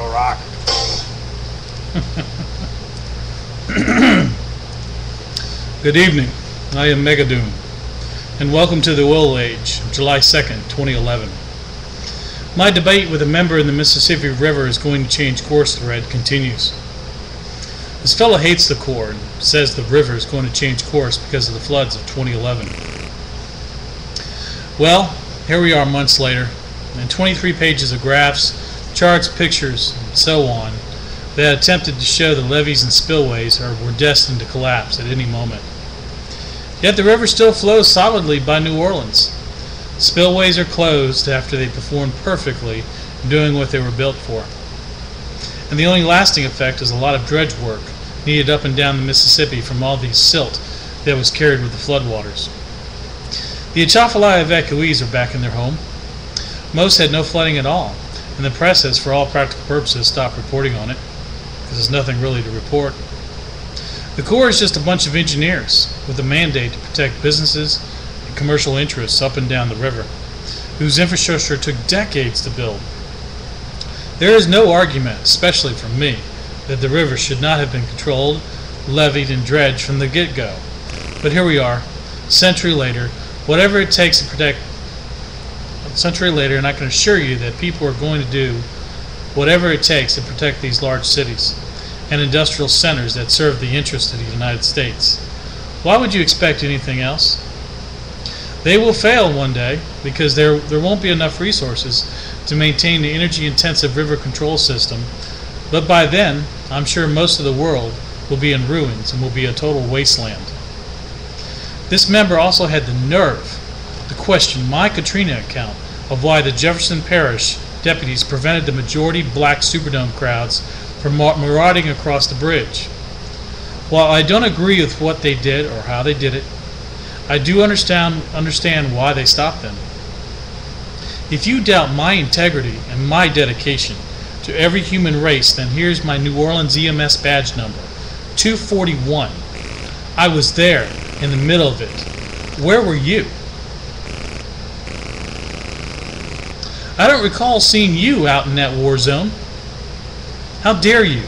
go rock. Good evening. I am Megadoom, and welcome to the Oil Age, July 2nd, 2011. My debate with a member in the Mississippi River is going to change course thread continues. This fellow hates the Corps and says the river is going to change course because of the floods of 2011. Well, here we are months later, and 23 pages of graphs, charts, pictures, and so on that attempted to show the levees and spillways were destined to collapse at any moment. Yet the river still flows solidly by New Orleans. Spillways are closed after they performed perfectly in doing what they were built for. And the only lasting effect is a lot of dredge work needed up and down the Mississippi from all the silt that was carried with the floodwaters. The Atchafalaya evacuees are back in their home. Most had no flooding at all, and the press has, for all practical purposes, stopped reporting on it, because there's nothing really to report. The Corps is just a bunch of engineers with a mandate to protect businesses and commercial interests up and down the river, whose infrastructure took decades to build. There is no argument, especially from me, that the river should not have been controlled, levied, and dredged from the get-go. But here we are, a century later, whatever it takes to protect. A century later, and I can assure you that people are going to do whatever it takes to protect these large cities and industrial centers that serve the interests of the United States. Why would you expect anything else? They will fail one day because there won't be enough resources to maintain the energy-intensive river control system, but by then, I'm sure most of the world will be in ruins and will be a total wasteland. This member also had the nerve to question my Katrina account of why the Jefferson Parish deputies prevented the majority black Superdome crowds from marauding across the bridge. While I don't agree with what they did or how they did it, I do understand why they stopped them. If you doubt my integrity and my dedication to every human race, then here's my New Orleans EMS badge number, 241. I was there in the middle of it. Where were you? I don't recall seeing you out in that war zone. How dare you?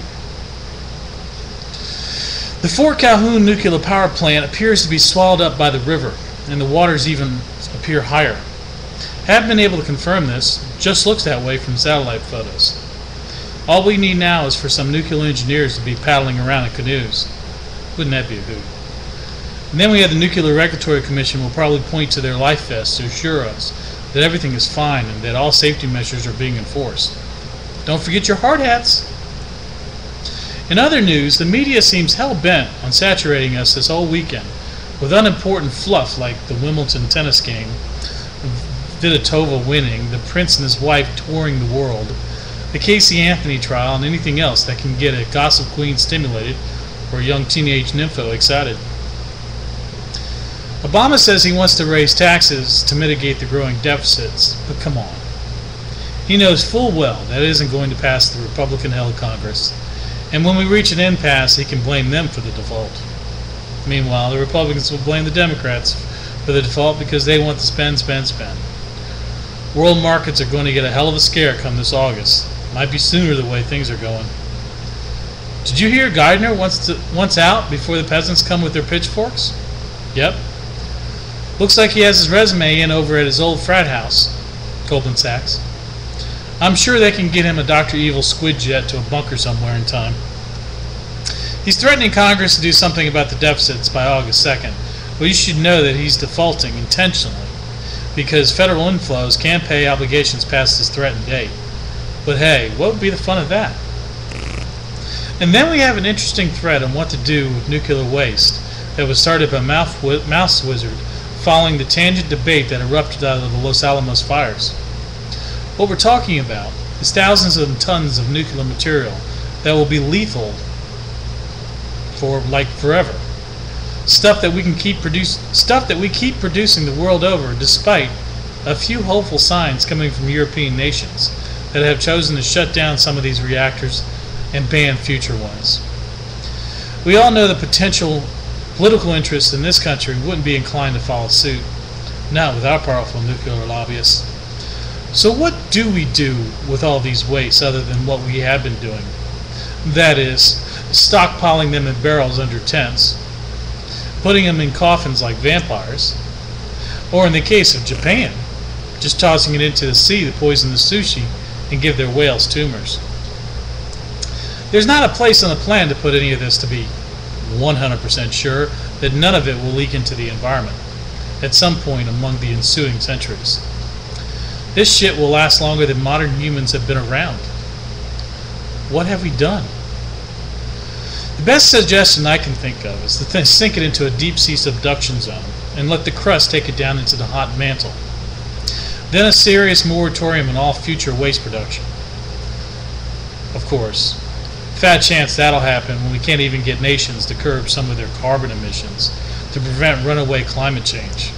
The Fort Calhoun nuclear power plant appears to be swallowed up by the river, and the waters even appear higher. Haven't been able to confirm this, just looks that way from satellite photos. All we need now is for some nuclear engineers to be paddling around in canoes. Wouldn't that be a hoot? And then we have the Nuclear Regulatory Commission will probably point to their life vests to assure us that everything is fine and that all safety measures are being enforced. Don't forget your hard hats. In other news, the media seems hell-bent on saturating us this whole weekend with unimportant fluff like the Wimbledon tennis game, Vidotova winning, the prince and his wife touring the world, the Casey Anthony trial, and anything else that can get a gossip queen stimulated or a young teenage nympho excited. Obama says he wants to raise taxes to mitigate the growing deficits, but come on. He knows full well that isn't going to pass the Republican-held Congress, and when we reach an impasse, he can blame them for the default. Meanwhile, the Republicans will blame the Democrats for the default because they want to spend, spend, spend. World markets are going to get a hell of a scare come this August. Might be sooner the way things are going. Did you hear Geithner wants out before the peasants come with their pitchforks? Yep. Looks like he has his resume in over at his old frat house, Goldman Sachs. I'm sure they can get him a Dr. Evil squid jet to a bunker somewhere in time. He's threatening Congress to do something about the deficits by August 2nd, but you should know that he's defaulting intentionally because federal inflows can't pay obligations past his threatened date. But hey, what would be the fun of that? And then we have an interesting thread on what to do with nuclear waste that was started by Mouse Wizard following the tangent debate that erupted out of the Los Alamos fires. What we're talking about is thousands of tons of nuclear material that will be lethal for like forever. Stuff that we keep producing the world over, despite a few hopeful signs coming from European nations that have chosen to shut down some of these reactors and ban future ones. We all know the potential political interests in this country wouldn't be inclined to follow suit, not with our powerful nuclear lobbyists. So what do we do with all these wastes other than what we have been doing? That is, stockpiling them in barrels under tents, putting them in coffins like vampires, or in the case of Japan, just tossing it into the sea to poison the sushi and give their whales tumors. There's not a place on the planet to put any of this to be 100% sure that none of it will leak into the environment at some point among the ensuing centuries. This shit will last longer than modern humans have been around. What have we done? The best suggestion I can think of is to sink it into a deep-sea subduction zone and let the crust take it down into the hot mantle. Then a serious moratorium on all future waste production. Of course, fat chance that'll happen when we can't even get nations to curb some of their carbon emissions to prevent runaway climate change.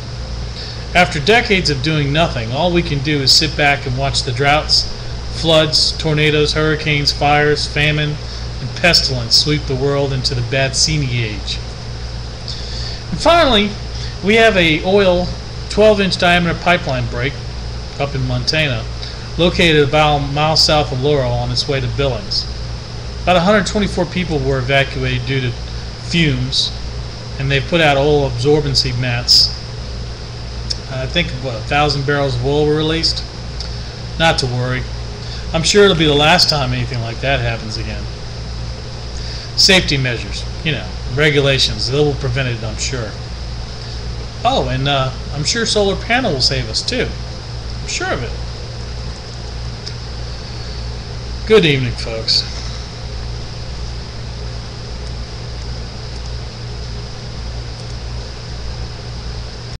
After decades of doing nothing, all we can do is sit back and watch the droughts, floods, tornadoes, hurricanes, fires, famine, and pestilence sweep the world into the Badsini age. And finally, we have a oil 12-inch diameter pipeline break up in Montana, located about a mile south of Laurel on its way to Billings. About 124 people were evacuated due to fumes, and they've put out oil absorbency mats. I think 1,000 barrels of oil were released. Not to worry. I'm sure it'll be the last time anything like that happens again. Safety measures, regulations, they will prevent it, I'm sure. Oh, and I'm sure solar panel will save us too. I'm sure of it. Good evening, folks.